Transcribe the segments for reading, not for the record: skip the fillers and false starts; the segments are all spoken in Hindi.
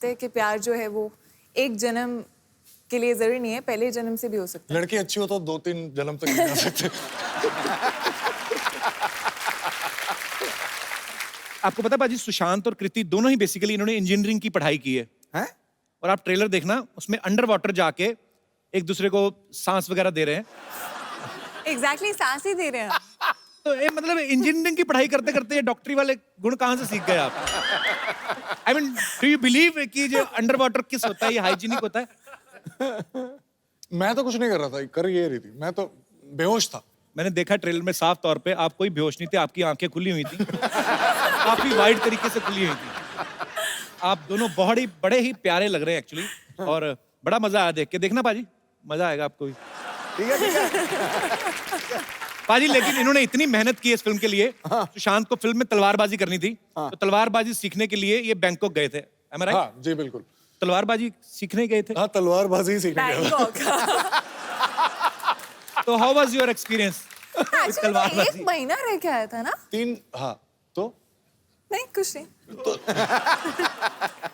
कि प्यार जो है वो एक जन्म के लिए जरूरी नहीं है, पहले जन्म से भी हो सकता है। लड़की अच्छी हो तो 2-3 जन्म तक नहीं जा सकते। आपको पता है बाजी, सुशांत और कृति दोनों ही बेसिकली इन्होंने इंजीनियरिंग की पढ़ाई की है। हैं? और आप ट्रेलर देखना, उसमें अंडर वाटर जाके एक दूसरे को सांस वगैरह दे रहे हैं। एग्जैक्टली सांस ही दे रहे हैं हम। तो ये मतलब इंजीनियरिंग की पढ़ाई करते करते ये डॉक्टरी वाले गुण कहाँ से सीख गए आप? I mean, do you believe कि जो अंडर वाटर किस होता है, ये हाइजीनिक होता है? मैं तो कुछ नहीं कर रहा था, कर ये रही थी, मैं तो बेहोश था। मैंने देखा ट्रेलर में साफ तौर पे, आप कोई बेहोश नहीं थे, आपकी आंखें खुली हुई थी, काफी वाइड तरीके से खुली हुई थी। आप दोनों बहुत ही बड़े ही प्यारे लग रहे हैं एक्चुअली, और बड़ा मजा आया देख के। देखना पाजी, मजा आएगा आपको भी। ठीक है। पाजी लेकिन इन्होंने इतनी मेहनत की इस फिल्म के लिए। सुशांत को फिल्म में तलवारबाजी करनी थी, तो तलवारबाजी सीखने के लिए ये बैंकॉक गए थे। Am I right? हाँ जी बिल्कुल। तलवारबाजी सीखने गए थे। हाँ, तलवारबाजी ही सीखने गया था। बैंकॉक। तो how was your experience? Actually, एक महीना रह के आया था ना? 3, हाँ तो नहीं कुछ नहीं।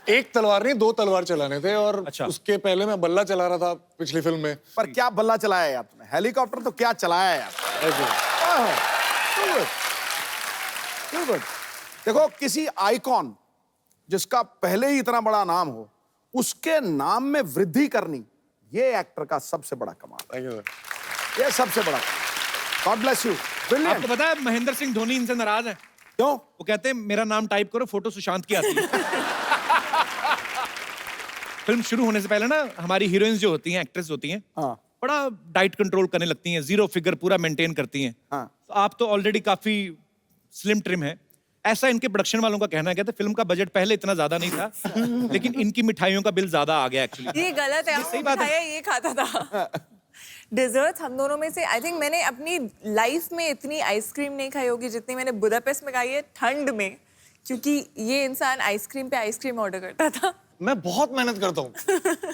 एक तलवार नहीं, 2 तलवार चलाने थे, और अच्छा। उसके पहले मैं बल्ला चला रहा था पिछली फिल्म में। पर क्या बल्ला चलाया यार तुमने? हेलीकॉप्टर तो क्या चलाया यार। Good. देखो, किसी आइकॉन जिसका पहले ही इतना बड़ा नाम हो, उसके नाम में वृद्धि करनी, ये एक्टर का सबसे बड़ा कमाल। Thank you, sir. ये सबसे बड़ा। God bless you. ब्रिलियंट। आपको पता है महेंद्र सिंह धोनी इनसे नाराज है। क्यों? वो कहते हैं मेरा नाम टाइप करो, फोटो सुशांत की आती है। फिल्म शुरू होने से पहले ना हमारी हीरोइंस जो होती हैं, एक्ट्रेस होती हैं, हाँ। बड़ा डाइट कंट्रोल करने लगती हैं, 0 फिगर पूरा मेंटेन करती हैं। हाँ। तो आप तो ऑलरेडी काफी स्लिम ट्रिम है, ऐसा इनके प्रोडक्शन वालों का कहना है। कहते फिल्म का बजट पहले इतना ज्यादा नहीं था, लेकिन इनकी मिठाइयों का बिल ज्यादा आ गया एक्चुअली। ये गलत है, सही बात है। मिठाइयाँ ये खाता था। डिजर्ट्स हम दोनों में से आई थिंक मैंने अपनी लाइफ में इतनी आइसक्रीम नहीं खाई होगी जितनी मैंने बुदापेस्ट में खाई है ठंड में, क्योंकि ये इंसान आइसक्रीम पे आइसक्रीम ऑर्डर करता था। मैं बहुत मेहनत करता हूँ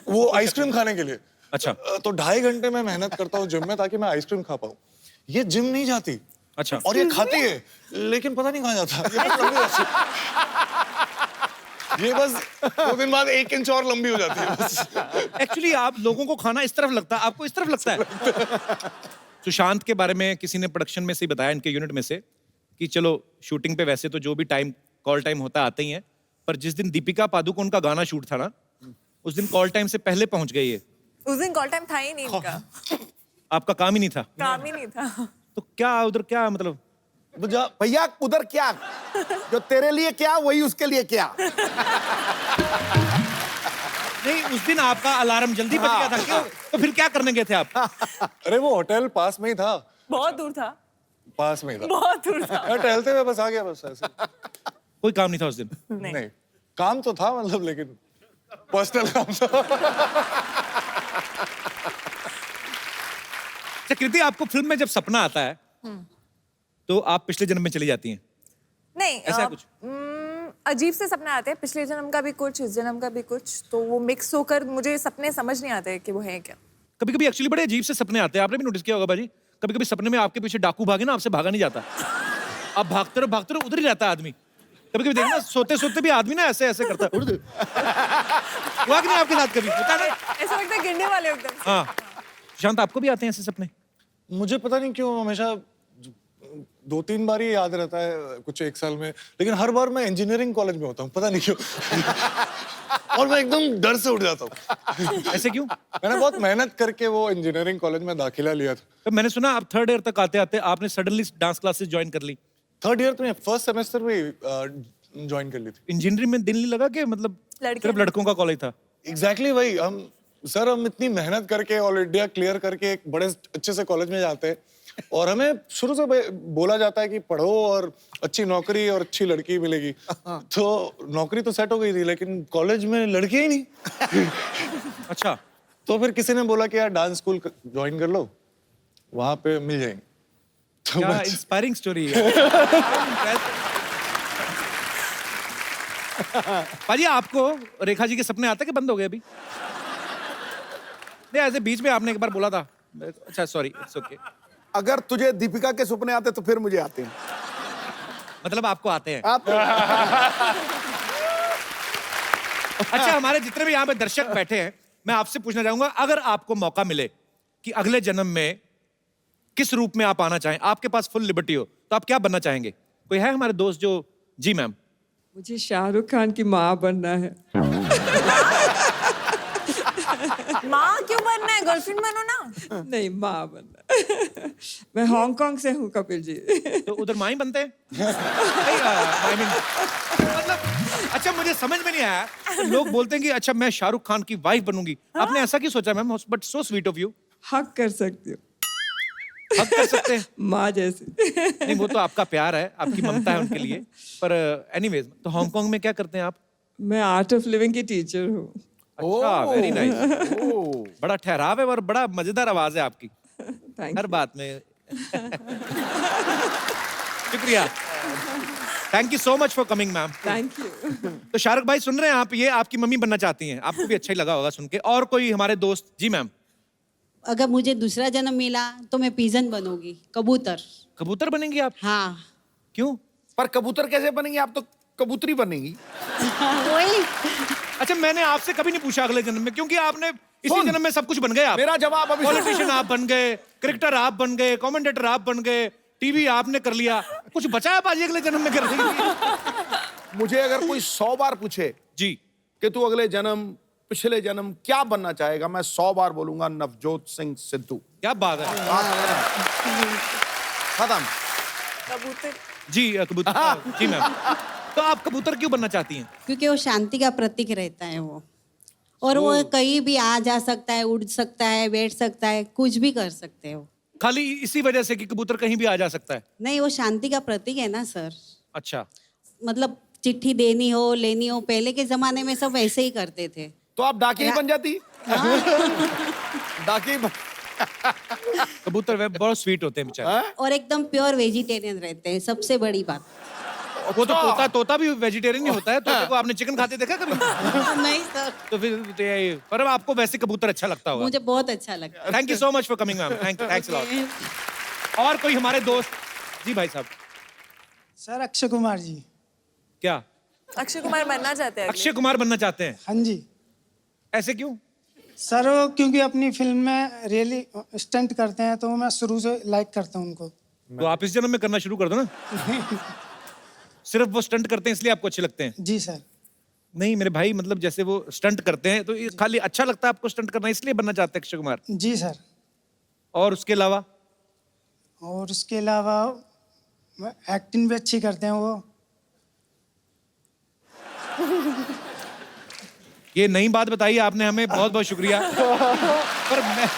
वो आइसक्रीम खाने के लिए। अच्छा। तो 2.5 घंटे मैं मेहनत करता हूँ जिम में, ताकि मैं आइसक्रीम खा पाऊँ। ये जिम नहीं जाती। अच्छा। और ये खाती है, लेकिन पता नहीं कहाँ जाता। ये बस लंबी जाती है। ये बस 2 दिन बाद 1 इंच और लंबी हो जाती है बस। एक्चुअली आप लोगों को खाना इस तरफ लगता है, आपको इस तरफ लगता है। सुशांत के बारे में किसी ने प्रोडक्शन में से ही बताया, इनके यूनिट में से, कि चलो शूटिंग पे वैसे तो जो भी टाइम कॉल टाइम होता आते ही है, पर जिस दिन दीपिका पादुकोण का गाना शूट था ना, उस दिन कॉल टाइम से पहले पहुंच गए ये। उस दिन कॉल टाइम था ही नहीं इनका, आपका काम ही नहीं था। काम ही नहीं था। तो क्या उधर क्या मतलब? भैया उधर क्या, जो तेरे लिए क्या वही उसके लिए क्या। नहीं, उस दिन आपका अलार्म जल्दी बज गया था क्यों? तो फिर क्या करने गए थे आप? अरे वो होटल पास में ही था। बहुत दूर था, पास में ही था। बहुत दूर था। मैं टहलते हुए बस आ गया, बस ऐसे। कोई काम नहीं था उस दिन? नहीं, काम तो था मतलब, लेकिन पर्सनल काम था। कृति, आपको फिल्म में जब सपना आता है तो आप पिछले जन्म में चली जाती हैं? नहीं, ऐसा कुछ? अजीब से सपने आते हैं, पिछले जन्म का भी कुछ, इस जन्म का भी कुछ, तो वो मिक्स होकर मुझे सपने समझ नहीं आते कि वो है क्या। कभी कभी एक्चुअली बड़े अजीब से सपने आते हैं, आपने भी नोटिस किया होगा बाजी। कभी कभी सपने में आपके पीछे डाकू भागे ना, आपसे भागा नहीं जाता, आप भागते रहो उधर ही रहता है आदमी। कभी कभी देखना, सोते सोते भी आदमी ना ऐसे ऐसे करता है। हुआ कि नहीं आपके साथ कभी? होता है ना? ऐसा लगता है गिरने वाले एकदम से। हाँ। शांत, आपको भी आते हैं ऐसे सपने? मुझे पता नहीं क्यों हमेशा 2-3 बार ही याद रहता है कुछ 1 साल में, लेकिन हर बार मैं इंजीनियरिंग कॉलेज में होता हूँ, पता नहीं क्यों। और मैं एकदम डर से उठ जाता हूँ। ऐसे क्यों? मैंने बहुत मेहनत करके वो इंजीनियरिंग कॉलेज में दाखिला लिया था। तो मैंने सुना आप 3rd ईयर तक आते आते आपने सडनली डांस क्लासेस ज्वाइन कर ली। 3rd ईयर में फर्स्ट सेमेस्टर में ज्वाइन कर ली थी। इंजीनियरिंग में दिल नहीं लगा कि मतलब सिर्फ लड़कों का कॉलेज था? एग्जैक्टली वही। हम इतनी मेहनत करके ऑल इंडिया क्लियर करके एक बड़े अच्छे से कॉलेज में जाते हैं, और हमें शुरू से बोला जाता है कि पढ़ो और अच्छी नौकरी और अच्छी लड़की मिलेगी। तो नौकरी तो सेट हो गई थी, लेकिन कॉलेज में लड़की ही नहीं। अच्छा। तो फिर किसी ने बोला कि यार डांस स्कूल ज्वाइन कर लो, वहां पे मिल जाएंगे। तो क्या इंस्पायरिंग स्टोरी है। पाजी, आपको रेखा जी के सपने आते कि बंद हो गए अभी? नहीं, ऐसे बीच में आपने एक बार बोला था। अच्छा सॉरी, इट्स ओके। अगर तुझे दीपिका के सपने आते तो फिर मुझे आते हैं। मतलब आपको आते हैं? आते हैं। अच्छा, हमारे जितने भी यहाँ पे दर्शक बैठे हैं, मैं आपसे पूछना चाहूंगा, अगर आपको मौका मिले कि अगले जन्म में किस रूप में आप आना चाहें, आपके पास फुल लिबर्टी हो, तो आप क्या बनना चाहेंगे? कोई है हमारे दोस्त जो? जी मैम। मुझे शाहरुख खान की माँ बनना है। माँ क्यों बनना है? गर्लफ्रेंड बनो ना। नहीं, माँ बनना। मैं हांगकांग से हूँ कपिल जी। तो उधर माँ ही बनते हैं? I mean, मतलब अच्छा, मुझे समझ में नहीं आया, लोग बोलते हैं कि अच्छा मैं शाहरुख खान की वाइफ बनूंगी, आपने ऐसा क्यों सोचा ma'am? But so sweet of you. हक कर सकती हूँ हक कर सकते हैं? माँ जैसे। नहीं, वो तो आपका प्यार है, आपकी ममता है उनके लिए। पर एनीवेज, तो हांगकांग में क्या करते हैं आप? मैं आर्ट ऑफ लिविंग की टीचर हूँ। अच्छा, वेरी नाइस। बड़ा ठहराव है और बड़ा मजेदार आवाज है आपकी, थैंक हर बात में। शुक्रिया, thank you so much for coming ma'am. Thank you. तो शाहरुख भाई सुन रहे हैं आप, ये आपकी मम्मी बनना चाहती हैं, आपको भी अच्छा ही लगा होगा सुन के। और कोई हमारे दोस्त? जी मैम। अगर मुझे दूसरा जन्म मिला तो मैं पिजन बनूंगी, कबूतर। कबूतर बनेंगी आप? हाँ। क्यों? पर कबूतर कैसे बनेंगी? आप तो कबूतरी बनेंगी। वही। अच्छा, मैंने आपसे कभी नहीं पूछा अगले जन्म में, क्योंकि आपने इसी सुन, जन्म में सब कुछ बन गए आप। मेरा जवाब अभी पॉलिटिशियन आप बन गए, क्रिकेटर आप बन गए, कमेंटेटर आप बन गए, टीवी आपने कर लिया, कुछ बचा है बाजी अगले जन्म में करने के लिए? मुझे अगर कोई 100 बार पूछे जी। कि तू अगले जन्म, पिछले जन्म क्या बनना चाहेगा, मैं 100 बार बोलूंगा नवजोत सिंह सिद्धू। क्या बात है। खत्म। कबूतर। जी कबूतर। जी मैम। तो आप कबूतर क्यों बनना चाहती हैं? क्योंकि वो शांति का प्रतीक रहता है वो, और वो कहीं भी आ जा सकता है, उड़ सकता है, बैठ सकता है, कुछ भी कर सकते हो। खाली इसी वजह से कि कबूतर कहीं भी आ जा सकता है? नहीं, वो शांति का प्रतीक है ना सर। अच्छा। मतलब चिट्ठी देनी हो, लेनी हो, पहले के जमाने में सब ऐसे ही करते थे। तो आप डाके ही बन जाती। डाके ही कबूतर वे बहुत स्वीट होते हैं बेचारे। और एकदम प्योर वेजिटेरियन रहते हैं, सबसे बड़ी बात। वो तो तोता भी वेजिटेरियन ही होता है। तोते को आपने चिकन खाते देखा कभी? नहीं सर, तो फिर तो ये, पर अब आपको वैसे कबूतर अच्छा लगता होगा। मुझे बहुत अच्छा लगता है। Thank you so much for coming ma'am. Thanks a lot. और कोई हमारे दोस्त? जी भाई साहब। सर अक्षय कुमार जी। क्या अक्षय कुमार बनना चाहते हैं? अक्षय कुमार बनना चाहते हैं? हाँ जी ऐसे क्यों? सर, वो क्योंकि अपनी फिल्म में रियली स्टंट करते हैं, तो मैं शुरू से लाइक करता हूँ उनको। तो आप इस जन्म में करना शुरू कर दो ना। सिर्फ वो स्टंट करते हैं इसलिए आपको अच्छे लगते हैं? जी सर। नहीं मेरे भाई, मतलब जैसे वो स्टंट करते हैं तो ये खाली अच्छा लगता है आपको स्टंट करना, इसलिए बनना चाहते हैं अक्षय कुमार? जी सर। और उसके अलावा? और उसके अलावा एक्टिंग भी अच्छी करते हैं वो। ये नई बात बताई आपने हमें, बहुत बहुत शुक्रिया। पर मैं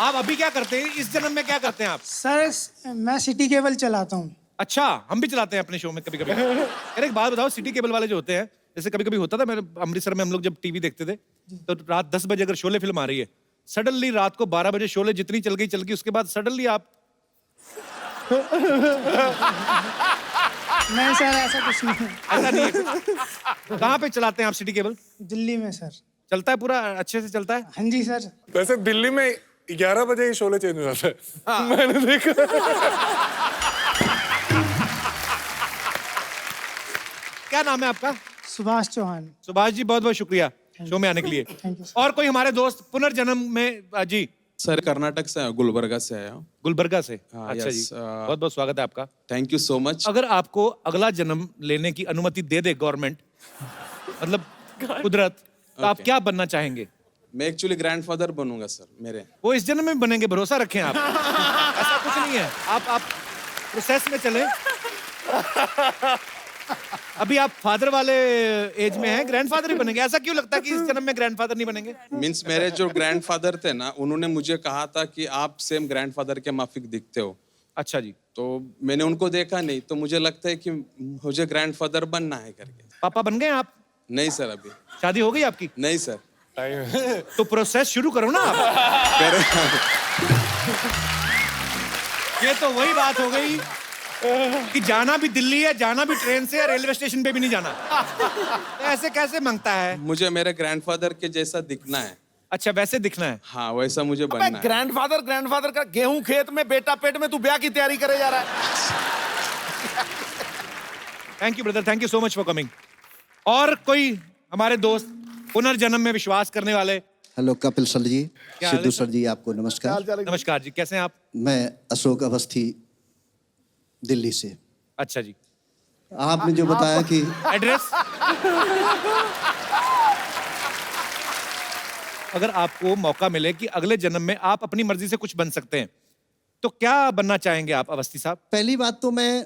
आप अभी क्या करते हैं? इस जन्म में क्या करते हैं आप? सर मैं सिटी केबल चलाता हूँ। अच्छा, हम भी चलाते हैं अपने शो में कभी कभी। यार एक बात बताओ, सिटी केबल वाले जो होते हैं, जैसे कभी कभी होता था, मेरे अमृतसर में हम लोग जब टीवी देखते थे, तो रात 10 बजे अगर शोले फिल्म आ रही है, सडनली रात को 12 बजे शोले जितनी चल गई, उसके बाद सडनली आप नहीं सर, ऐसा कुछ नहीं। ऐसा नहीं है कुछ? कहाँ पे चलाते हैं आप सिटी केबल? दिल्ली में सर। चलता है पूरा अच्छे से चलता है? हाँ जी सर। वैसे दिल्ली में 11 बजे ही शोले चेंज हो जाता है। मैंने देखा। क्या नाम है आपका? सुभाष चौहान। सुभाष जी, बहुत बहुत शुक्रिया शो में आने के लिए। Thank you. और कोई हमारे दोस्त पुनर्जन्म में? जी। सर कर्नाटक से गुलबर्गा से आया हूँ। गुलबर्गा से? हाँ, अच्छा जी, yes, बहुत बहुत स्वागत है आपका। Thank you so much. अगर आपको अगला जन्म लेने की अनुमति दे दे गवर्नमेंट, मतलब कुदरत, तो आप Okay. क्या बनना चाहेंगे? मैं एक्चुअली ग्रैंडफादर बनूंगा सर मेरे। वो इस जन्म में बनेंगे, भरोसा रखें आप। ऐसा कुछ नहीं है, आप प्रोसेस में चलें। अभी आप फादर वाले एज में हैं, ग्रैंडफादर ही बनेंगे। ऐसा क्यों लगता है कि इस जन्म में ग्रैंडफादर नहीं बनेंगे? मीन्स मेरे जो ग्रैंडफादर थे ना, उन्होंने मुझे कहा था कि आप सेम ग्रैंडफादर के माफिक दिखते हो। अच्छा जी। तो मैंने उनको देखा नहीं, तो मुझे लगता है कि मुझे ग्रैंडफादर बनना है करके। पापा बन गए आप? नहीं सर, अभी शादी हो गई आपकी? नहीं सर। तो प्रोसेस शुरू करो ना आप। ये तो वही बात हो गई कि जाना भी दिल्ली है, जाना भी ट्रेन से, रेलवे स्टेशन पे भी नहीं जाना। ऐसे कैसे मांगता है? मुझे मेरे ग्रैंडफादर के जैसा दिखना है। अच्छा, वैसे दिखना है। हाँ, वैसा मुझे बनना है। ग्रैंडफादर का गेहूं खेत में, बेटा पेट में, तू ब्याह की तैयारी करे जा रहा है। Thank you brother, thank you so much for coming. और कोई हमारे दोस्त पुनर्जन्म में विश्वास करने वाले? हेलो कपिल सर जी, क्या हाल है सिद्धू सर? सर जी, आपको नमस्कार। नमस्कार जी, कैसे हैं आप? मैं अशोक अवस्थी, दिल्ली से। अच्छा जी, आपने जो बताया कि एड्रेस? अगर आपको मौका मिले कि अगले जन्म में आप अपनी मर्जी से कुछ बन सकते हैं, तो क्या बनना चाहेंगे आप अवस्थी साहब? पहली बात तो मैं,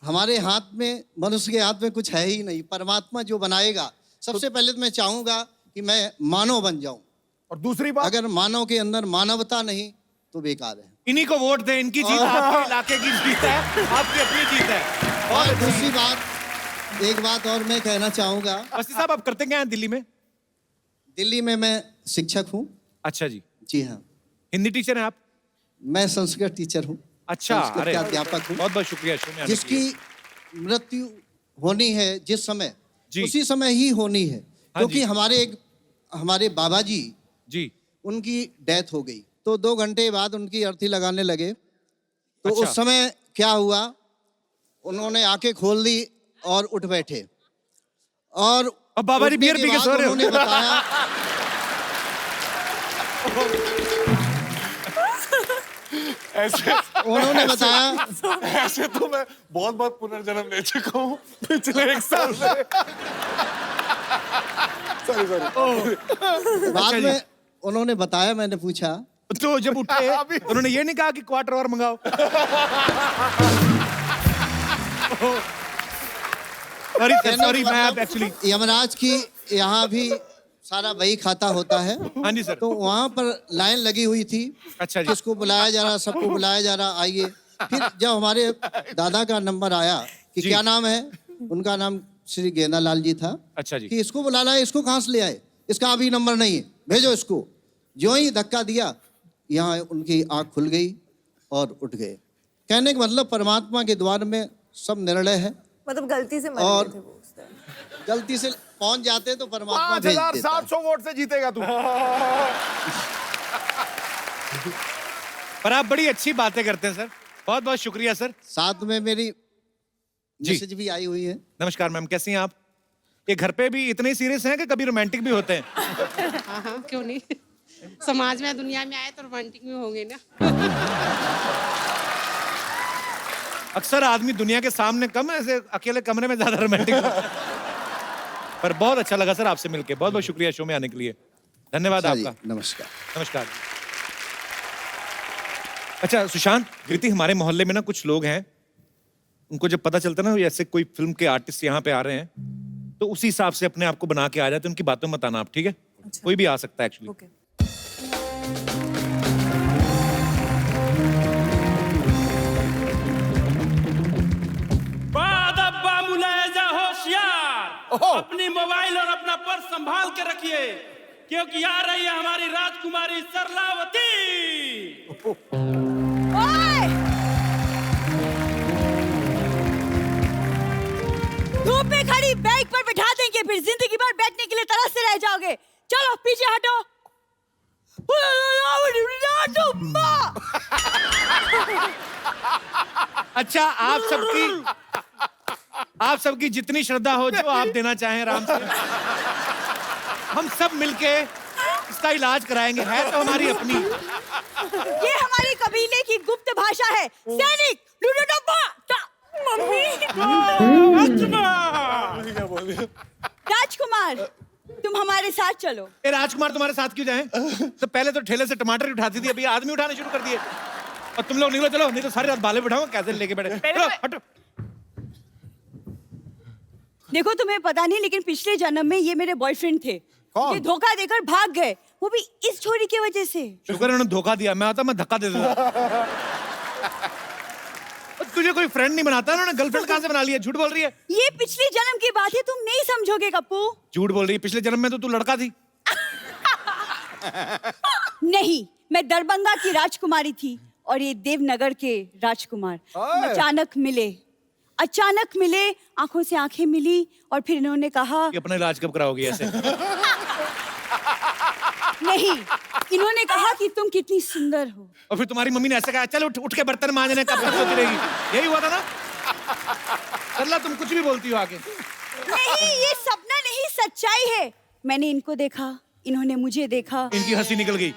हमारे हाथ में, मनुष्य के हाथ में कुछ है ही नहीं। परमात्मा जो बनाएगा, सबसे पहले तो मैं चाहूंगा कि मैं मानव बन जाऊं। और दूसरी बात, अगर मानव के अंदर मानवता नहीं तो बेकार है। इन्हीं को वोट दें, इनकी जीत आपके इलाके की जीत है, आपकी अपनी जीत है। और दूसरी बात, एक बात और मैं कहना चाहूंगा। अवस्थी साहब, आप करते क्या हैं दिल्ली में? दिल्ली में मैं शिक्षक हूँ। अच्छा जी, जी हाँ, हिंदी टीचर हैं आप? मैं संस्कृत टीचर हूँ। अच्छा, संस्कृत अरे का अध्यापक हूँ। बहुत बहुत शुक्रिया शो में आने के जिसकी लिए। मृत्यु होनी है जिस समय, जी। उसी समय ही होनी है। हाँ क्योंकि जी। हमारे बाबा जी, जी, उनकी डेथ हो गई, तो 2 घंटे बाद उनकी अर्थी लगाने लगे। तो अच्छा। उस समय क्या हुआ, उन्होंने आंखें खोल दी और उठ बैठे। और अब बाबा जी उठने बियर के पी के बाद सो रहे हो। उन्होंने बताया ऐसे उन्होंने बताया ऐसे तो मैं बहुत बहुत पुनर्जन्म ले चुका हूँ पिछले 1 साल से। सॉरी। बाद जी। में उन्होंने बताया, मैंने पूछा तो जब उठे तो उन्होंने ये नहीं कहा कि क्वार्टर और मंगाओ? सॉरी मैं मतलब एक्चुअली। यमराज की यहाँ भी सारा वही खाता होता है। हाँ जी सर। तो वहाँ पर लाइन लगी हुई थी। अच्छा जी। किसको बुलाया जा रहा, सबको बुलाया जा रहा, आइए। फिर जब हमारे दादा का नंबर आया कि जी। क्या नाम है, उनका नाम श्री गेंदा लाल जी था। अच्छा जी। कि इसको बुलाना है, इसको कहाँ से ले आए, इसका अभी नंबर नहीं है, भेजो इसको। जो ही धक्का दिया, यहाँ उनकी आँख खुल गई और उठ गए। कहने का मतलब, परमात्मा के द्वार में सब निर्णय है। मतलब गलती से मर और गए थे वो उस time। गलती से पहुंच जाते तो परमात्मा भेज देता है। 5700 वोट से जीतेगा तू। पर आप बड़ी अच्छी बातें करते हैं सर, बहुत बहुत शुक्रिया सर। साथ में मेरी जी। मैसेज भी आई हुई है। नमस्कार मैम, कैसी हैं आप? ये घर पे भी इतने सीरियस हैं कि कभी रोमांटिक भी होते हैं? हाँ हाँ, क्यों नहीं। समाज में, दुनिया में आए तो रोमांटिक में होंगे ना। अक्सर आदमी दुनिया के सामने कम, ऐसे अकेले कमरे में ज्यादा रोमांटिक होता है। पर बहुत अच्छा लगा सर आपसे मिलके, बहुत बहुत शुक्रिया शो में आने के लिए, धन्यवाद अच्छा जी, आपका। नमस्कार। नमस्कार। अच्छा सुशांत, कृति, हमारे मोहल्ले में ना कुछ लोग हैं, उनको जब पता चलता है ना ऐसे कोई फिल्म के आर्टिस्ट यहाँ पे आ रहे हैं, तो उसी हिसाब से अपने आप को बना के आ जाते हैं। उनकी बातों में मत आना आप, ठीक है? अच्छा। कोई भी आ सकता है एक्चुअली। ओके। होशियार, अपनी मोबाइल और अपना पर्स संभाल के रखिए, क्योंकि आ रही है हमारी राजकुमारी सरलावती। धूप में खड़ी बाइक पर बिठा देंगे, फिर जिंदगी भर बैठने के लिए तरसते रह जाओगे। चलो पीछे हटो। अच्छा, आप सबकी जितनी श्रद्धा हो, जो आप देना चाहें आराम से, हम सब मिलके इसका इलाज कराएंगे। है तो हमारी अपनी। ये हमारे कबीले की गुप्त भाषा है। सैनिक मम्मी। राजकुमार, तुम हमारे साथ चलो। ए राजकुमार तुम्हारे साथ क्यों जाएं? तो पहले तो ठेले से टमाटर उठाती थी, अभी आदमी उठाने शुरू कर दिए। और तुम लोग निकलो, चलो, नहीं तो सारी रात बाले बिठाऊंगा, कैसे लेके बैठे। चलो हटो। देखो, तुम्हें पता नहीं, लेकिन पिछले जन्म में ये मेरे बॉयफ्रेंड थे। ये धोखा देकर भाग गए, वो भी इस छोरी की वजह से। शुक्र है उन्होंने धोखा दिया, मैं आता मैं धक्का दे देता। तुझे कोई फ्रेंड नहीं बनाता, उन्होंने गर्लफ्रेंड कहां से बना लिया? झूठ बोल रही है। ये पिछले जन्म की बात है, तुम नहीं समझोगे कप्पू। झूठ बोल रही है, पिछले जन्म में तो तू लड़का थी। नहीं, मैं दरभंगा की राजकुमारी थी और ये देवनगर के राजकुमार। अचानक मिले, आंखों से आंखें मिली और फिर इन्होंने कहा कि अपना इलाज कब कराओगी ऐसे? नहीं, इन्होंने कहा कि तुम कितनी सुंदर हो। और फिर तुम्हारी मम्मी ने ऐसे कहा, चल उठ के बर्तन मांजने, कब तक सोती रहेगी? यही हुआ था ना? सरला, तुम कुछ भी बोलती हो आगे। नहीं, नहीं, ये सपना नहीं, सच्चाई है। मैंने इनको देखा, इन्होंने मुझे देखा। इनकी हंसी निकल गई।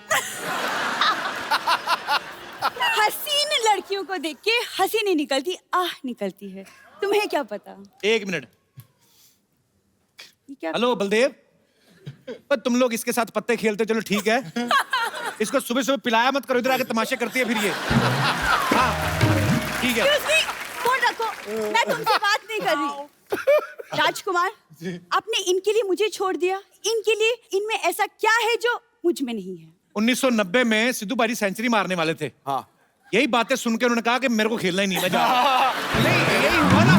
हसीन लड़कियों को देख के हंसी नहीं निकलती, आह निकलती है। तुम्हें क्या पता? 1 मिनट। ये क्या? हेलो बलदेव, पर तुम लोग इसके साथ पत्ते खेलते, चलो ठीक है। इसको सुबह सुबह पिलाया मत करो, इधर आके तमाशे करती है फिर ये। हाँ ठीक है। Excuse me, फोन रखो, मैं तुमसे बात नहीं कर रही। राजकुमार, आपने इनके लिए मुझे छोड़ दिया, इनके लिए इनमें ऐसा क्या है जो मुझ में नहीं है? 1990 में सिद्धू बाजी सेंचुरी मारने वाले थे। हाँ। यही बातें सुन के उन्होंने कहा कि मेरे को खेलना ही नहीं, मैं जा रहा हूं। नहीं, यही हुआ ना।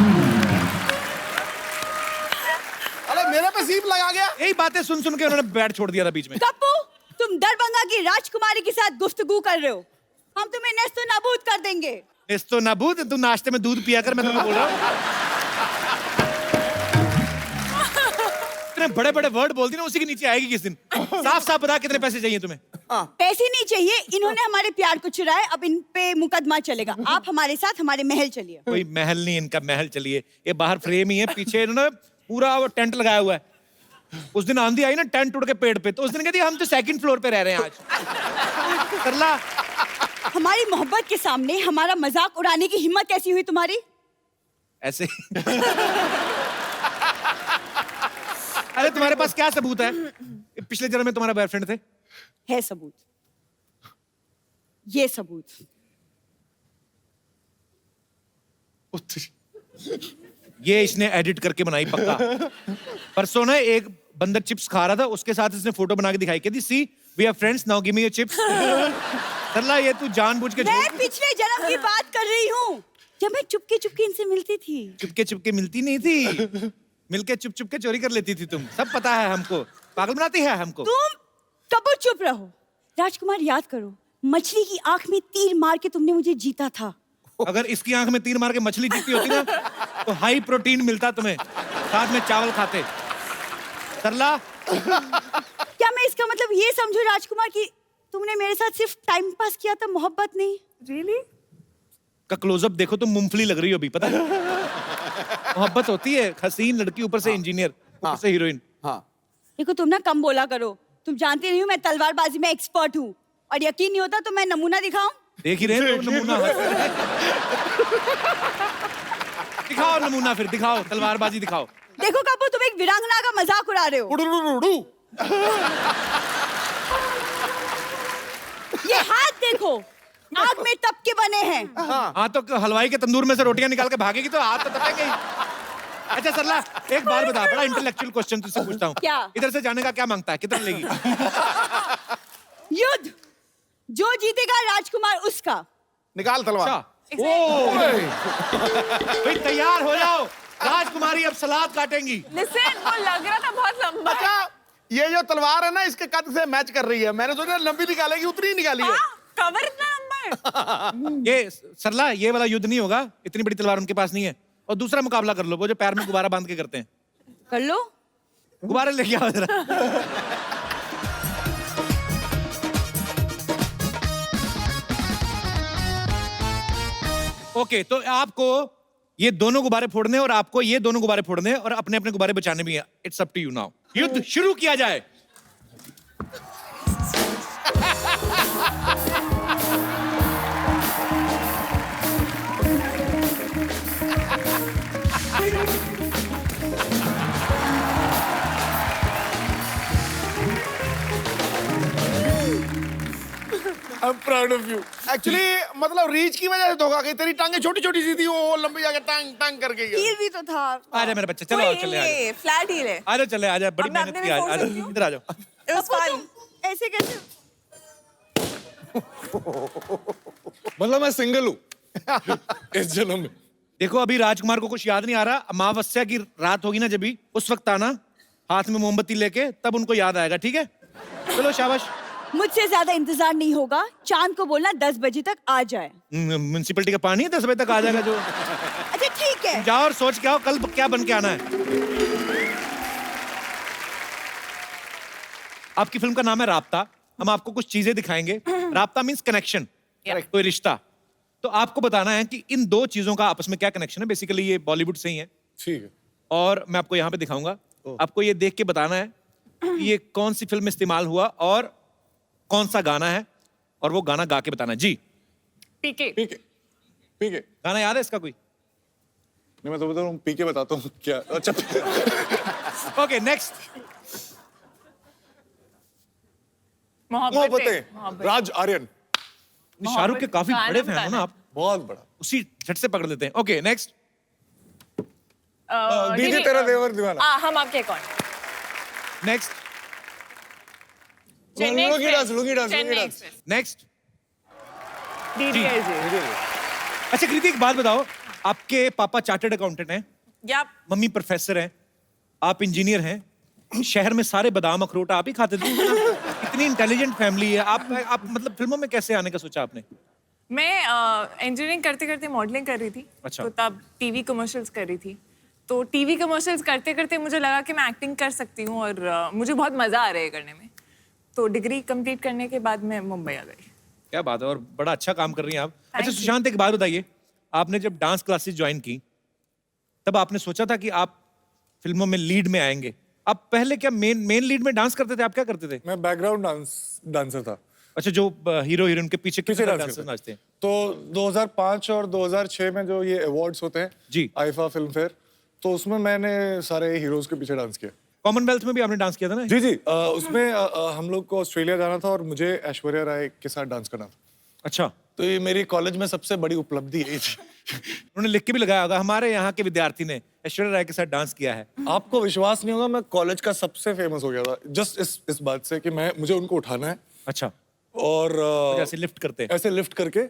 अरे मेरे पे सीप लगा गया। यही बातें सुन सुन के उन्होंने बैट छोड़ दिया था बीच में। कप्पू, तुम दरभंगा की राजकुमारी के साथ गुफ्तगू कर रहे हो। हम तुम्हें नेस्तो नाबूद कर देंगे। नेस्तो नाबूद? तू नाश्ते में दूध पिया कर, मैं तुम्हें बोल रहा हूँ। इतने बड़े बड़े वर्ड बोलती ना, उसी के नीचे आएगी किस दिन। साफ साफ बता कितने पैसे चाहिए तुम्हें? पैसे नहीं चाहिए, इन्होंने हमारे प्यार को चुराया, अब इन पे मुकदमा चलेगा। आप हमारे साथ हमारे महल चलिए। कोई महल नहीं, इनका महल चलिए। ये बाहर फ्रेम ही है, पीछे इन्होंने पूरा वो टेंट लगाया हुआ है। उस दिन आंधी आई ना, टेंट उड़ के पेड़ पे, तो उस दिन कहती हम तो 2nd फ्लोर पे रह रहे हैं आज। सरला, हमारी मोहब्बत के सामने हमारा मजाक उड़ाने की हिम्मत कैसी हुई तुम्हारी? ऐसे अरे तुम्हारे पास क्या सबूत है? पिछले जन्म में तुम्हारा बॉयफ्रेंड थे? है सबूत, ये सबूत। ये इसने एडिट करके बनाई पक्का। परसों ना एक बंदर चिप्स खा रहा था, उसके साथ इसने फोटो बना के दिखाई, कहती see we are friends now give me your chips. Sarla, ये तू जानबूझ के मैं पिछले जन्म की बात कर रही हूँ, जब मैं चुपके चुपके इनसे मिलती थी। चुपके चुपके मिलती नहीं थी, मिलके चुप चुप के चोरी कर लेती थी तुम। सब पता है हमको, पागल बनाती है हमको। तुम कबूल चुप रहो। राजकुमार, याद करो, मछली की आंख में तीर मार के तुमने मुझे जीता था। अगर इसकी आंख में तीर मार के मछली जीती होती ना, तो हाई प्रोटीन मिलता तुम्हें, साथ में चावल खाते। सरला, क्या मैं इसका मतलब ये समझूं राजकुमार कि तुमने मेरे साथ सिर्फ टाइम पास किया था, मोहब्बत नहीं? Really? का क्लोजअप देखो, तुम मूंगफली लग रही हो अभी, पता है? मोहब्बत होती है, हसीन लड़की ऊपर से इंजीनियर, ऊपर से हीरोइन। हाँ। देखो, तुम ना कम बोला करो। तुम जानती नहीं हो मैं तलवारबाजी में एक्सपर्ट हूँ, और यकीन नहीं होता तो मैं नमूना दिखाऊं? देख ही रहे हो नमूना। दिखाओ नमूना, फिर दिखाओ, तलवारबाजी दिखाओ। देखो कपूर, तुम एक वीरांगना का मजाक उड़ा रहे हो। ये हाथ देखो, आग में तप के बने हैं। हाँ, तो हलवाई के तंदूर में से रोटियां निकाल के भागेगी तो हाथ तो तपेंगे ही। अच्छा सरला, एक बार बता, बड़ा इंटेलेक्चुअल क्वेश्चन तुझसे पूछता हूँ। क्या? इधर से जाने का क्या मांगता है, कितना लेगी? युद्ध, जो जीतेगा राजकुमार उसका। निकाल तलवार। अच्छा, ओ भाई तैयार हो जाओ, राजकुमारी अब सलाद काटेंगी। Listen, वो लग रहा था बहुत लंबा। अच्छा, ये जो तलवार है ना, इसके कद से मैच कर रही है। मैंने सोचा लंबी निकालेगी, उतनी ही निकाली है। कवर इतना लंबा है। ये सरला, ये वाला युद्ध नहीं होगा, इतनी बड़ी तलवार उनके पास नहीं है। और दूसरा मुकाबला कर लो, वो जो पैर में गुब्बारा बांध के करते हैं। कर लो। गुब्बारे लेके आओ जरा। ओके, तो आपको ये दोनों गुब्बारे फोड़ने और आपको ये दोनों गुब्बारे फोड़ने और अपने अपने गुब्बारे बचाने भी हैं। It's up to you now. युद्ध शुरू किया जाए। I'm proud of you. Actually, मतलब रीच की वजह से धोखा गई। तेरी टांगे छोटी छोटी सी थी, वो लंबी जाके टांग टांग कर गई। हील भी तो था। आजा मेरे बच्चे, चलो आओ, चले आजा। फ्लैट हील है। आजा चले, आजा, बड़ी अब मैं मेहनत अपने की, में फोड़ आजा सकती हूँ? इधर आ जाओ। It was fun. ऐसे कैसे? मतलब मैं सिंगल हूँ इस जन्म में। देखो, अभी राजकुमार को कुछ याद नहीं आ रहा। अमावस्या की रात होगी ना, जब भी उस वक्त आना हाथ में मोमबत्ती लेके, तब उनको याद आएगा, ठीक है? चलो शाबाश। मुझसे ज्यादा इंतजार नहीं होगा। चांद को बोलना 10 बजे तक आ जाए। म्युनिसिपैलिटी का पानी 10 बजे तक आ जाएगा जो। अच्छा ठीक है। जाओ और सोच के आओ कल क्या बन के आना है। आपकी फिल्म का नाम है राब्ता। हम आपको कुछ चीजें दिखाएंगे। राब्ता मींस कनेक्शन, कोई रिश्ता। तो आपको बताना है कि इन दो चीजों का आपस में क्या कनेक्शन है। बेसिकली ये बॉलीवुड से ही है। ठीक है। और मैं आपको यहाँ पे दिखाऊंगा। आपको ये देख के बताना है कि ये कौन सी फिल्म में इस्तेमाल हुआ और कौन सा गाना है, और वो गाना गा के बताना है। जी, पीके। पीके पीके गाना याद है इसका कोई? नहीं, मैं तो बता रहा हूँ, पीके बताता हूँ क्या। अच्छा ओके, नेक्स्ट। मोहब्बतें, राज आर्यन। शाहरुख के काफी गाना बड़े फैन हो बताना ना आप, बहुत बड़ा। उसी झट से पकड़ लेते हैं। Okay, next. दीदी तेरा देवर दीवाना। हम आपके कौन? Next. Lungi dance, lungi dance, lungi dance. Next. DDLJ. अच्छा कृति, एक बात बताओ, आपके पापा चार्टर्ड अकाउंटेंट हैं, या मम्मी प्रोफेसर हैं, आप इंजीनियर हैं, शहर में सारे बादाम अखरोट आप ही खाते थे। इतनी इंटेलिजेंट फैमिली है, आप मतलब फिल्मों में कैसे आने का सोचा आपने? मैं इंजीनियरिंग करते करते मॉडलिंग कर रही थी। अच्छा। तो तब टीवी कमर्शियल्स कर रही थी। तो टीवी कमर्शियल्स करते करते मुझे लगा कि मैं एक्टिंग कर सकती हूँ और मुझे बहुत मजा आ रहा है करने में। तो डिग्री कंप्लीट करने के बाद मैं मुंबई आ गई। क्या बात है, और बड़ा अच्छा काम कर रही हैं आप। अच्छा you. सुशांत, एक बात बताइए, आपने जब डांस क्लासेस ज्वाइन की तब आपने सोचा था कि आप फिल्मों में लीड में आएंगे? आप पहले क्या मेन लीड में डांस करते थे? आप क्या करते थे? मैं बैकग्राउंड डांसर था। अच्छा, जो हीरो हीरोइन के पीछे पीछे डांस डांसर करते नाचते हैं। तो 2005 और 2006 में जो ये अवार्ड्स होते हैं जी, आईफा फिल्म फेयर, तो उसमें मैंने सारे हीरोज के पीछे डांस किया। कॉमनवेल्थ में भी आपने डांस किया था ना? जी जी, उसमें हम लोग को ऑस्ट्रेलिया जाना था और मुझे ऐश्वर्या राय के साथ डांस करना था। अच्छा, तो ये मेरी कॉलेज में सबसे बड़ी उपलब्धि यही थी। उन्होंने लिख के भी लगाया होगा, हमारे यहाँ के विद्यार्थी ने ऐश्वर्या राय के साथ डांस किया है। आपको विश्वास नहीं होगा, मैं कॉलेज का सबसे फेमस हो गया था जस्ट इस बात से कि मुझे उनको उठाना है। अच्छा, और ऐसे लिफ्ट करते हैं? ऐसे लिफ्ट करके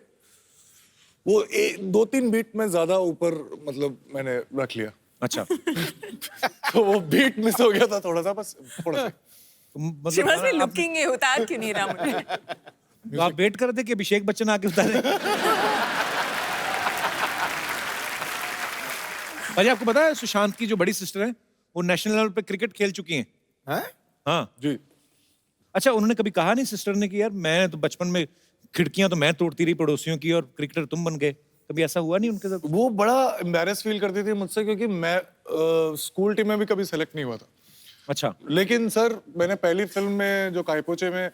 वो 2-3 बीट में ज्यादा ऊपर मतलब मैंने रख लिया। अच्छा। तो वो बीट मिस हो गया था थोड़ा सा, बस थोड़ा सा। She must be looking है, उतार क्यों नहीं रहा मुझे? तो आप वेट कर रहे थे कि अभिषेक बच्चन आके उतारे? भाई, आपको पता है सुशांत की जो बड़ी सिस्टर है वो नेशनल लेवल पे क्रिकेट खेल चुकी हैं? हाँ जी। अच्छा, उन्होंने कभी कहा नहीं सिस्टर ने कि यार मैं तो बचपन में खिड़कियां तो मैं तोड़ती रही पड़ोसियों की और क्रिकेटर तुम बन गए? कभी ऐसा हुआ नहीं उनके साथ? वो बड़ा एम्बैरेस फील करती थी मुझसे, क्योंकि मैं स्कूल टीम में भी कभी सेलेक्ट नहीं हुआ था। अच्छा। लेकिन सर, मैंने पहली फिल्म में जो कायपोचे में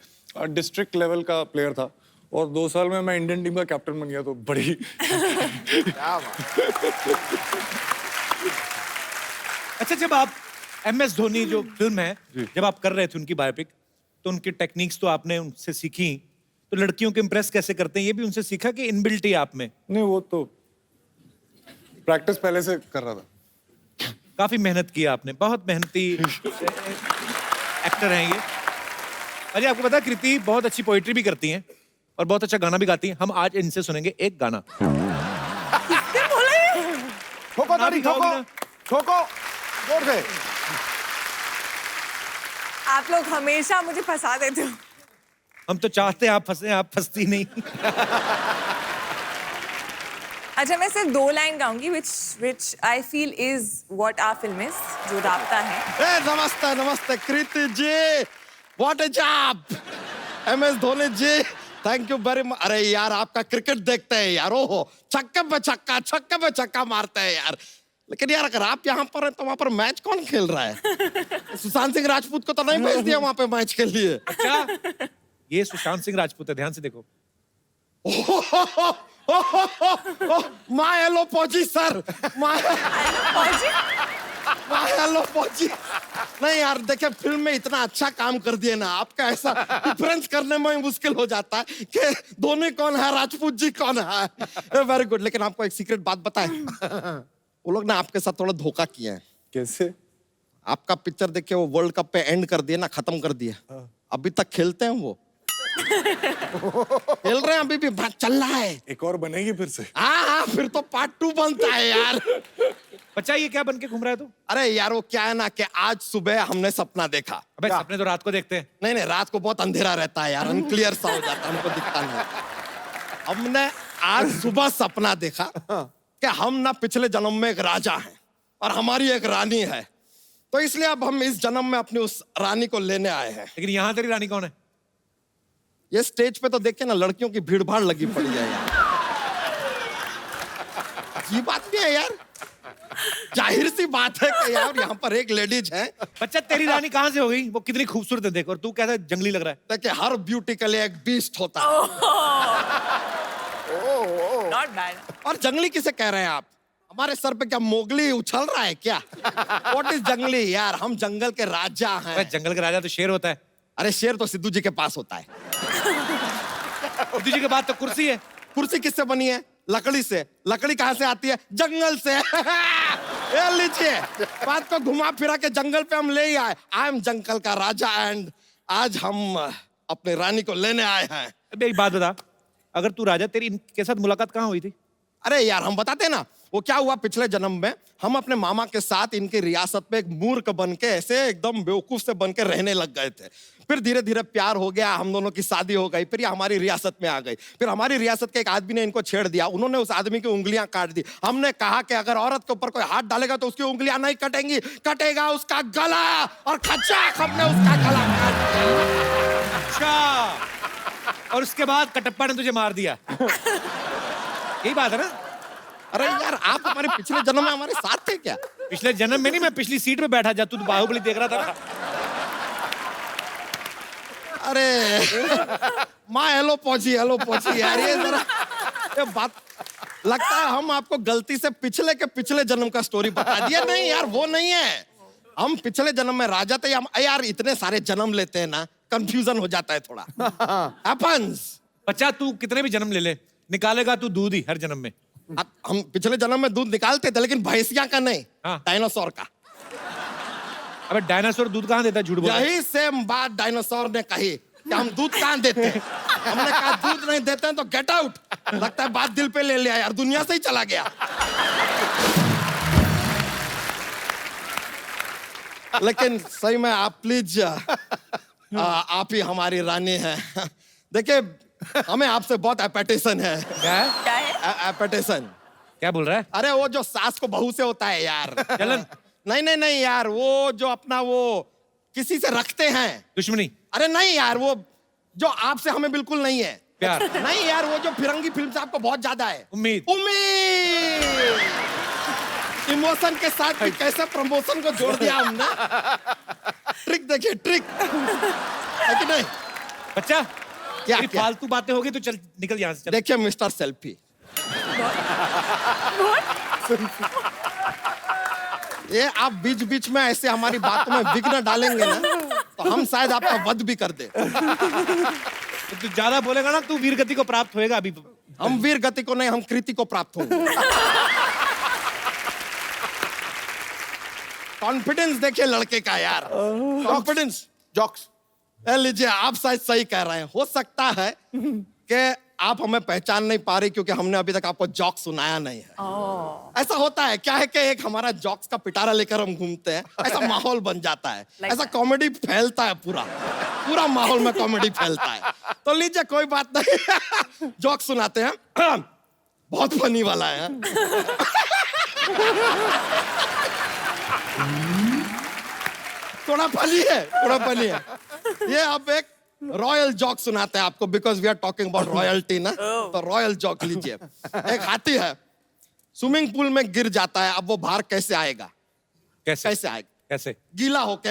डिस्ट्रिक्ट लेवल का प्लेयर था और 2 साल में मैं इंडियन टीम का कैप्टन बन गया, तो बड़ी अच्छा, जब आप MS धोनी जो फिल्म है, जब आप कर रहे थे उनकी बायोपिक, तो उनकी टेक्निक्स तो आपने उनसे सीखी, तो लड़कियों को इम्प्रेस कैसे करते हैं ये भी उनसे सीखा कि इनबिल्ट ही आप में? नहीं, वो तो प्रैक्टिस पहले से कर रहा था। काफी मेहनत की आपने, बहुत मेहनती एक्टर हैं ये। अरे आपको पता है कृति बहुत अच्छी पोइट्री भी करती हैं और बहुत अच्छा गाना भी गाती हैं। हम आज इनसे सुनेंगे एक गाना। ठोको ताड़ी, ठोको ठोको जोर से। आप लोग हमेशा मुझे फंसा देते हो। हम तो चाहते हैं आप फंसे, आप फंसती नहीं। अच्छा, मैं सिर्फ 2 line गाऊंगी which I feel is what our film is, जो राब्ता है। नमस्ते नमस्ते Kriti ji, what a job. MS Dhoni ji, thank you very much. अरे यार, आपका क्रिकेट देखते हैं यार, ओहो छक्के पे छक्का मारते हैं यार। लेकिन यार, अगर आप यहाँ पर हैं तो वहाँ पर मैच कौन खेल रहा है? सुशांत सिंह राजपूत को तो नहीं भेज दिया वहाँ पे मैच के लिए? अच्छा, ये सुशांत सिंह राजपूत है, ध्यान से देखो। माय हेलो पहुंची सर, माय हेलो पहुंची। नहीं यार, देखिए फिल्म में इतना अच्छा काम कर दिए ना, आपका ऐसा डिफरेंस करने में मुश्किल हो जाता है कि धोनी कौन है, राजपूत जी कौन है। Very good. लेकिन आपको एक सीक्रेट बात बताएं, वो लोग ना आपके साथ थोड़ा धोखा किए हैं। कैसे? आपका पिक्चर देख के वो वर्ल्ड कप पे एंड कर दिए ना, खत्म कर दिए। अभी तक खेलते हैं वो? खेल रहे हैं अभी भी, बात चल रहा है। एक और बनेगी फिर से? हाँ, फिर तो पार्ट 2 बनता है यार। बच्चा, ये क्या बन के घूम रहा है तू? अरे यार, वो क्या है ना कि आज सुबह हमने सपना देखा। अबे सपने तो रात को देखते हैं। नहीं, रात को बहुत अंधेरा रहता है यार, अनक्लियर सा हो जाता है, हमको दिखता नहीं। हमने आज सुबह सपना देखा कि हम ना पिछले जन्म में एक राजा हैं और हमारी एक रानी है, तो इसलिए अब हम इस जन्म में अपनी उस रानी को लेने आए हैं। लेकिन यहाँ तेरी रानी कौन है? ये स्टेज पे तो देखिए ना, लड़कियों की भीड़ भाड़ लगी पड़ी है यार। ये बात भी है यार। जाहिर सी बात है कि यार यहाँ पर एक लेडीज है। बच्चा तेरी रानी कहाँ से हो गई? वो कितनी खूबसूरत है देख, और तू कैसा जंगली लग रहा है। देखिए हर ब्यूटी के लिए एक बीस्ट होता है। Not bad. और जंगली किसे कह रहे हैं आप? हमारे सर पे क्या मोगली उछल रहा है क्या? What is जंगली यार? हम जंगल के राजा हैं। जंगल का राजा तो शेर होता है। अरे शेर तो सिद्धू जी के पास होता है। सिद्धू जी के बाद तो कुर्सी है। कुर्सी किससे बनी है? लकड़ी से। लकड़ी कहाँ से आती है? जंगल से। ये लीजिए, बात को घुमा फिरा के जंगल पे हम ले ही आए। आई एम जंगल का राजा एंड आज हम अपने रानी को लेने आए हैं। अबे एक बात बता, अगर तू राजा, तेरी इनके साथ मुलाकात कहाँ हुई थी? अरे यार हम बताते ना, वो क्या हुआ पिछले जन्म में हम अपने मामा के साथ इनकी रियासत में एक मूर्ख बन के ऐसे एकदम बेवकूफ से बन के रहने लग गए थे। फिर धीरे धीरे प्यार हो गया, हम दोनों की शादी हो गई, फिर ये हमारी रियासत में आ गई। फिर हमारी रियासत के एक आदमी ने इनको छेड़ दिया, उन्होंने उस आदमी की उंगलियां काट दी। हमने कहा कि अगर औरत के ऊपर कोई हाथ डालेगा तो उसकी उंगलियां नहीं कटेंगी, कटेगा उसका गला, और खचाक हमने उसका गला काट दिया। अच्छा, और उसके बाद कटप्पा ने तुझे मार दिया। यही बात है ना? अरे यार आप हमारे पिछले जन्म में हमारे साथ थे क्या? पिछले जन्म में नहीं, मैं पिछली सीट पे बैठा, जब तू बाहुबली देख रहा था ना। अरे माँ हेलो पहुंची यार, ये जरा ये बात लगता है हम आपको गलती से पिछले के पिछले जन्म का स्टोरी बता दिया। नहीं यार वो नहीं है, हम पिछले जन्म में राजा थे। हम यार इतने सारे जन्म लेते हैं ना, कंफ्यूजन हो जाता है थोड़ा। हैपेंस। बच्चा तू कितने भी जन्म ले ले, निकालेगा तू दूध ही हर जन्म में। हम पिछले जन्म में दूध निकालते थे, लेकिन भैंसिया का नहीं, डायनासोर का। अबे डायनासोर दूध कहाँ देता है? झूठ बोल रहा है। यही सेम बात डायनासोर ने कही कि हम दूध कहाँ देते हैं। हमने कहा दूध नहीं देते हैं तो गेट आउट। लगता है बात दिल पे ले लिया यार, दुनिया से ही चला गया। लेकिन सही में आप प्लीज आप ही हमारी रानी हैं। देखिए हमें आपसे बहुत एपेटेशन है। क्या है? एपेटेशन। क्या बोल रहा है? अरे वो जो सास को बहू से होता है यार। जलन? नहीं यार, वो जो अपना वो किसी से रखते हैं दुश्मनी। अरे नहीं यार, वो जो आपसे हमें बिल्कुल नहीं है। प्यार? नहीं यार, वो जो फिरंगी फिल्म से आपको बहुत ज्यादा है। उम्मीद। इमोशन के साथ भी कैसे प्रमोशन को जोड़ दिया हमने। ट्रिक देखिए, ट्रिक है कि नहीं? बच्चा क्या फालतू बातें होगी तो चल निकल यहाँ से चल। देखिए मिस्टर सेल्फी, ये आप बीच बीच में ऐसे हमारी बातों में विघ्न डालेंगे ना, तो हम शायद आपका वध भी कर दे। तू ज्यादा बोलेगा ना, तू वीर गति को प्राप्त होएगा। अभी हम वीर गति को नहीं, हम कृति को प्राप्त होंगे। कॉन्फिडेंस देखिए लड़के का यार, कॉन्फिडेंस। जॉक्स लीजिए, आप शायद सही कह रहे हैं। हो सकता है कि आप हमें पहचान नहीं पा रही क्योंकि हमने अभी तक आपको जॉक्स सुनाया नहीं है। ऐसा होता है, क्या है कि एक हमारा जॉक्स का पिटारा लेकर हम घूमते हैं, ऐसा माहौल बन जाता है, ऐसा कॉमेडी फैलता है, पूरा माहौल में कॉमेडी फैलता है। तो लीजिए कोई बात नहीं, जॉक्स सुनाते हैं। बहुत फनी वाला है। थोड़ा फनी है। ये आप एक रॉयल जॉक सुनाते हैं आपको, because we are talking about royalty ना। तो रॉयल जॉक लीजिए। एक हाथी है, स्विमिंग पूल में गिर जाता है। अब वो बाहर कैसे आएगा? कैसे आएगा? कैसे? गीला होके।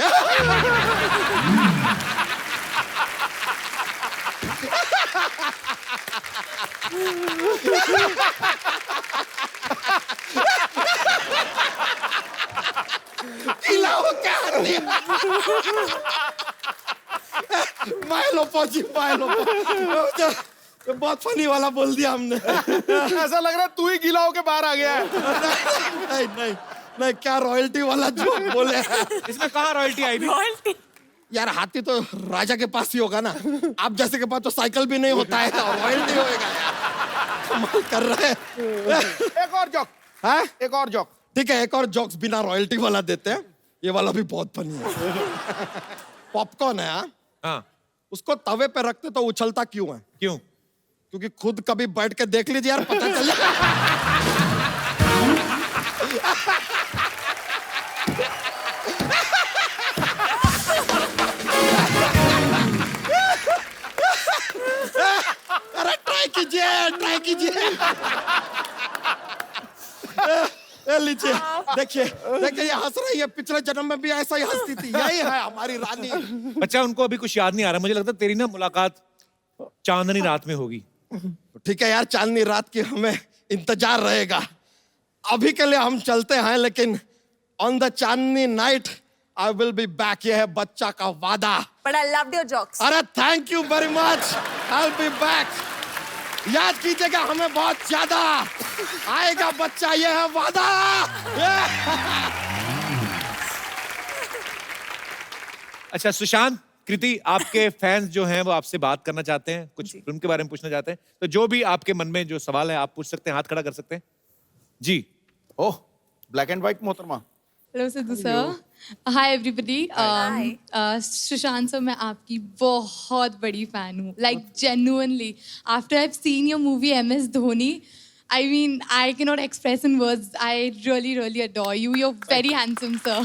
गीला होके हाथी। माइलो पहुंची। बहुत फनी वाला बोल दिया हमने। ऐसा लग रहा है तू ही गीला होके बाहर आ गया है। नहीं, क्या रॉयल्टी वाला जोक बोले। इसमें कहाँ रॉयल्टी आई? रॉयल्टी? यार हाथी तो राजा के पास ही होगा ना, आप जैसे के पास तो साइकिल भी नहीं होता है और रॉयल्टी होएगा यार। कमाल कर रहे हैं। एक और जोक है, एक और जोक। ठीक है, एक और जोक्स बिना रॉयल्टी वाला देते हैं। ये वाला भी बहुत फनी है। पॉपकॉर्न है, हाँ, उसको तवे पे रखते तो उछलता क्यों है? क्यों? क्योंकि खुद कभी बैठ के देख लीजिए यार, पता चल अरे ट्राई कीजिए। लीजिए, देखिए देखिए ये हंस रही है, पिछले जन्म में भी ऐसा ही हंसती थी। यही है हमारी रानी। बच्चा, उनको अभी कुछ याद नहीं आ रहा। मुझे लगता है तेरी ना मुलाकात चांदनी रात में होगी। ठीक है यार, चांदनी रात की हमें इंतजार रहेगा। अभी के लिए हम चलते हैं, लेकिन on the Chandni night I will be back. ये है बच्चा का वादा। But I loved your jokes. अरे thank you very much, I will be back. याद कीजिएगा हमें बहुत ज्यादा। आएगा बच्चा, ये है वादा। अच्छा सुशांत, कृति, आपके फैंस जो हैं वो आपसे बात करना चाहते हैं, कुछ फिल्म के बारे में पूछना चाहते हैं, तो जो भी आपके मन में जो सवाल है आप पूछ सकते हैं, हाथ खड़ा कर सकते हैं जी। ओह, ब्लैक एंड व्हाइट मोहतरमा। Hello Sidhu sir, hi everybody. Sushant sir, मैं आपकी बहुत बड़ी फैन हूँ, like genuinely. After I have seen your movie MS Dhoni, I mean, I cannot express in words. I really, really adore you. You're very handsome, sir.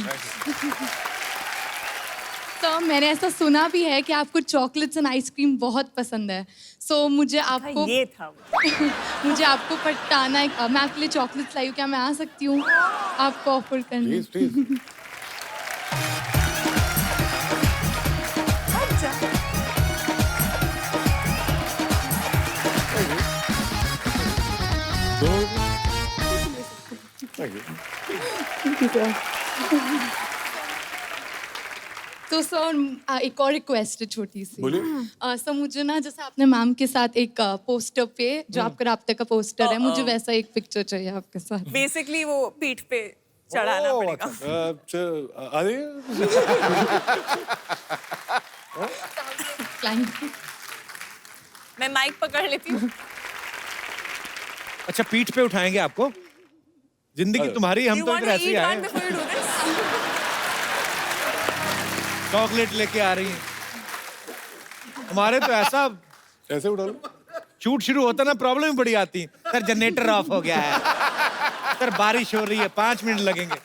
Sir, मैंने ऐसा सुना भी है कि आपको चॉकलेट्स एंड आइसक्रीम बहुत पसंद है। सो मुझे आपको ये था मुझे आपको पटाना है। मैं आपके लिए चॉकलेट्स लाई हूँ, क्या मैं आ सकती हूँ आपको ऑफर करने? प्लीज। तो सर एक और रिक्वेस्ट है छोटी सी। बोलिए। सर मुझे ना, जैसे आपने मैम के साथ एक पोस्टर पे, जो आपका राब्ते का पोस्टर है, मुझे वैसा एक पिक्चर चाहिए आपके साथ। बेसिकली वो पीठ पे चढ़ाना पड़ेगा। मैं माइक पकड़ लेती हूँ। अच्छा, पीठ पे उठाएंगे आपको? जिंदगी तुम्हारी, हम तो इधर ऐसे ही आए हैं। चॉकलेट लेके आ रही हैं। हमारे तो ऐसा ऐसे उठा लो। शूट शुरू होता ना, प्रॉब्लम ही बड़ी आती है। सर जनरेटर ऑफ हो गया है, सर बारिश हो रही है, 5 मिनट लगेंगे।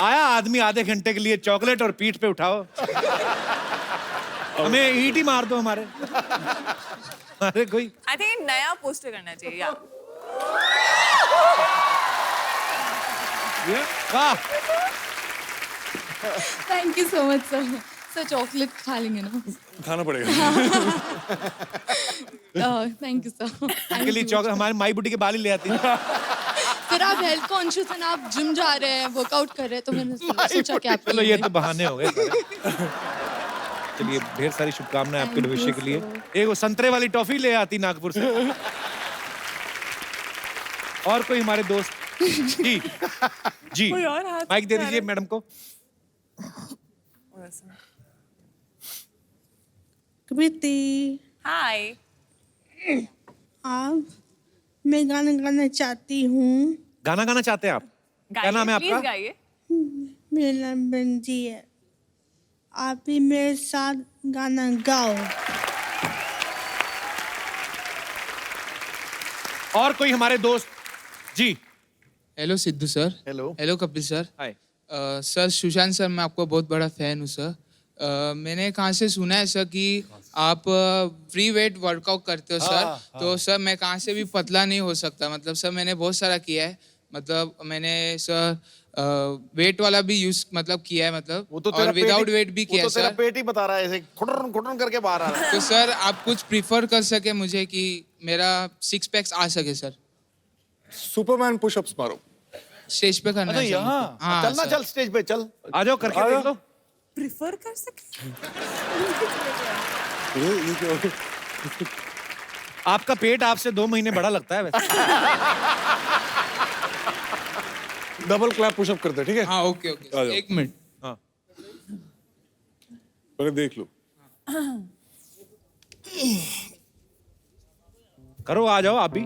आया आदमी आधे घंटे के लिए, चॉकलेट और पीठ पे उठाओ। हमें ईंट ही मार दो हमारे। अरे कोई आई थिंक नया पोस्टर करना चाहिए यार। वाह, thank you so much sir. Sir chocolate खा लेंगे ना? खाना पड़ेगा। Thank you sir. इनके लिए चॉकलेट हमारे माई बुटी के बाल ही ले आती है। फिर आप हेल्थ कॉन्शियस हैं ना, आप जिम जा रहे हैं, वर्कआउट कर रहे हैं, तो मैंने सोचा कि आप चलो ये तो बहाने हो गए सारे। चलिए, ढेर सारी शुभकामनाएं आपके भविष्य के लिए। एक वो संतरे वाली टॉफी ले आती नागपुर से। और कोई हमारे दोस्त? जी जी, कोई और हाथ माइक दे उठा दीजिए रहे? मैडम को। कृति, हाय। आप, मैं गाना गाना चाहती हूँ। गाना गाना चाहते हैं आप? क्या नाम है आपका? गाइए। मेरा नाम बंजी है। आप भी मेरे साथ गाना गाओ। और कोई हमारे दोस्त? जी। Hello Sidhu sir. Hello. Hello Kapil sir. Hi. Sir Sushant sir, मैं आपको बहुत बड़ा फैन हूँ सर। मैंने कहाँ से सुना है सर कि आप फ्री वेट वर्कआउट करते हो सर। तो सर मैं कहाँ से भी पतला नहीं हो सकता। मतलब सर मैंने बहुत सारा किया है। मतलब मैंने सर वेट वाला भी यूज मतलब किया है, मतलब वो तो और विदाउट वेट भी किया है तेरा सर। पेट ही बता रहा है, ऐसे खुटरन खुटरन करके बाहर आ रहा है। तो सर आप कुछ प्रीफर कर सके मुझे कि मेरा 6 पैक्स आ सके सर। सुपरमैन पुशअप्स मारो। स्टेज पे करना है सर। यहाँ हाँ चल ना, सर। चल स्टेज पे चल। आ जाओ, करके देख लो। प्रिफर कर सके? आपका पेट आपसे 2 महीने बड़ा लगता है वैसे। डबल क्लैप पुशअप करते हैं, ठीक है? हाँ ओके ओके, 1 मिनट। हाँ, पहले देख लो। करो, आ जाओ आप भी।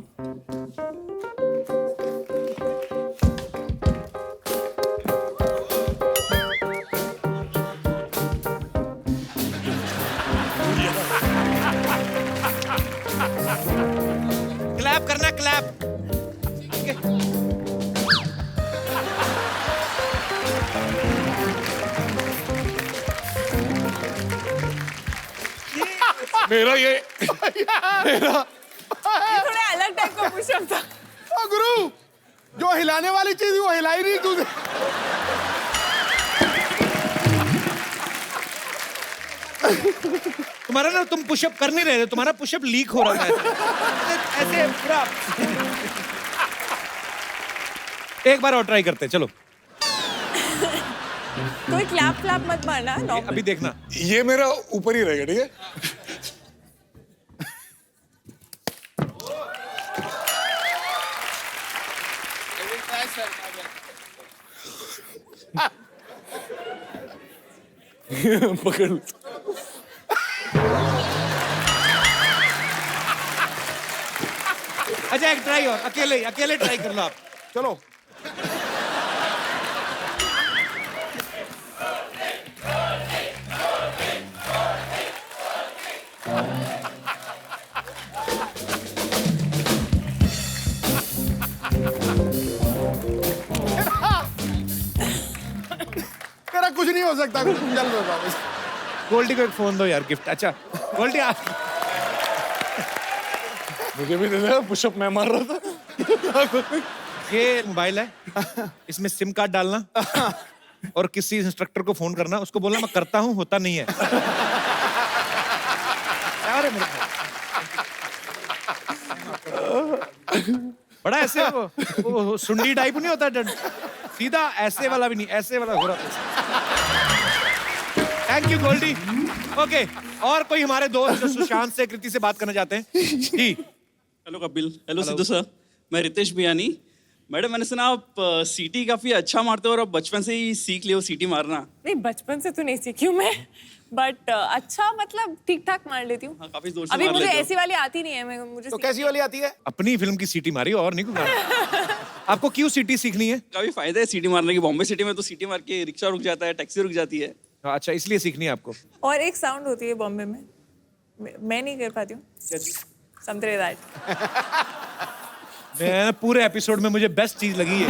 क्लैप करना, क्लैप। मेरा ये ये थोड़ा अलग टाइप का पुशअप था। गुरु जो हिलाने वाली चीज थी वो हिलाई नहीं तूने। तुम्हारा ना, तुम पुशअप कर नहीं रहे थे, तुम्हारा पुशअप लीक हो रहा है ऐसे पूरा। एक बार और ट्राई करते हैं, चलो। कोई क्लैप क्लैप मत मारना। अभी देखना, ये मेरा ऊपर ही रहेगा, ठीक है? पकड़। अच्छा एक ट्राई और, अकेले अकेले ट्राई कर लो आप। चलो। तेरा कुछ नहीं हो सकता, तुम चल दो वापस। गोल्डी को एक फोन दो यार, गिफ्ट। अच्छा गोल्डी मुझे भी दे दे, पुशअप मैं मार रहा था। ये मोबाइल है, इसमें सिम कार्ड डालना और किसी इंस्ट्रक्टर को फोन करना, उसको बोलना मैं करता हूँ, होता नहीं है। अरे मेरे बड़ा ऐसे वो सुंडी टाइप नहीं होता, सीधा ऐसे वाला भी नहीं, ऐसे वाला हो रहा। Thank you Goldy. ओके, और कोई हमारे दोस्त जो सुशांत से, कृति से बात करना चाहते हैं? जी। Hello Kapil. Hello Sidhu sir, मैं रितेश बियानी। मैडम मैंने सुना आप सीटी काफी अच्छा मारते हो और आप बचपन से ही सीख लियो सीटी मारना। नहीं, बचपन से तो नहीं सीखी हूँ मैं, बट अच्छा मतलब ठीक ठाक मार लेती हूँ। हाँ, काफी जोर से अभी मार मुझे लेते हो। ऐसी वाली आती नहीं है। मैं मुझे तो कैसी वाली आती है? अपनी फिल्म की सीटी मारी और नहीं कुछ। आपको क्यों सीटी सीखनी है? काफी फायदा है सीटी मारने की। बॉम्बे सिटी में तो सीटी मार के रिक्शा रुक जाता है, टैक्सी रुक जाती है। अच्छा, इसलिए सीखनी है आपको। और एक साउंड होती है बॉम्बे में, मैं नहीं कर पाती हूँ, समथिंग लाइक दैट। मैं पूरे एपिसोड में मुझे बेस्ट चीज लगी है।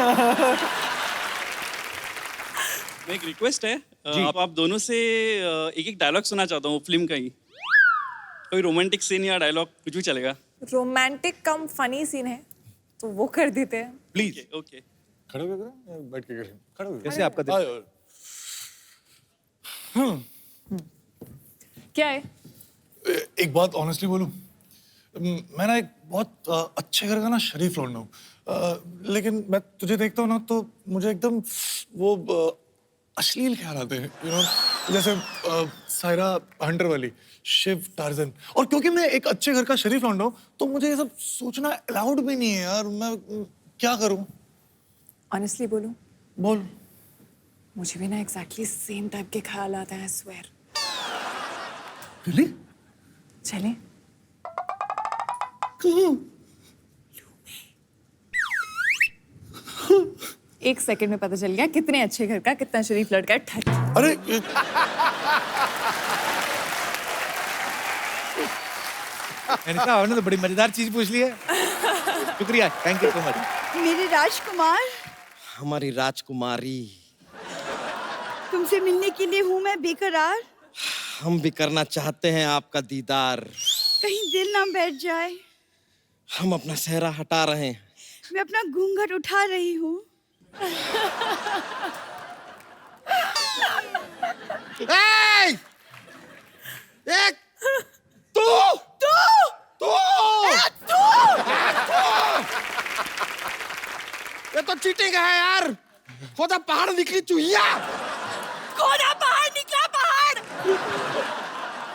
एक रिक्वेस्ट है, आप दोनों से एक एक डायलॉग सुना चाहता हूँ फिल्म का ही। कोई रोमांटिक सीन या डायलॉग कुछ भी चलेगा। रोमांटिक कम फनी सीन है तो वो कर देते हैं प्लीज। ओके। खड़े हो गए, बैठ के करें। खड़े हो गए। कैसे आपका दिल? क्या है? एक बात ऑनेस्टली बोलूं, मैं ना एक बहुत अच्छे घर का ना शरीफ लौंडा हूँ, लेकिन मैं तुझे देखता हूँ ना तो मुझे एकदम वो अश्लील ख्याल आते हैं, यू नो, जैसे सायरा हंटर वाली, शिव, टार्जन। और क्योंकि मैं एक अच्छे घर का शरीफ लौंडा हूँ तो मुझे ये सब सोचना अलाउड भी नहीं है यार। मैं क्या करूँ? ऑनेस्टली बोलूं? बोल। मुझे भी ना एग्जैक्टली सेम टाइप के ख्याल आते हैं, स्वेयर। रियली? चलें? एक सेकंड में पता चल गया कितने अच्छे घर का कितना शरीफ लड़का है। ठट। अरे मैंने कहा आपने तो बड़ी मजेदार चीज पूछ ली है। शुक्रिया, थैंक यू सो मच। मेरे राजकुमार, हमारी राजकुमारी, तुमसे मिलने के लिए हूँ मैं बेकरार। हम भी करना चाहते हैं आपका दीदार। कहीं दिल ना बैठ जाए। हम अपना सेहरा हटा रहे हैं। मैं अपना घूंघट उठा रही हूँ। एक तू ये तो चीटिंग है यार। खोदा पहाड़ निकली चुहिया। खोदा पहाड़ निकला पहाड़।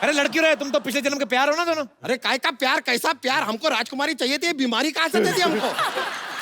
अरे लड़की रहे, तुम तो पिछले जन्म के प्यार हो ना दोनों। अरे काय का प्यार, कैसा प्यार? हमको राजकुमारी चाहिए थी, बीमारी कहाँ से दे दी हमको?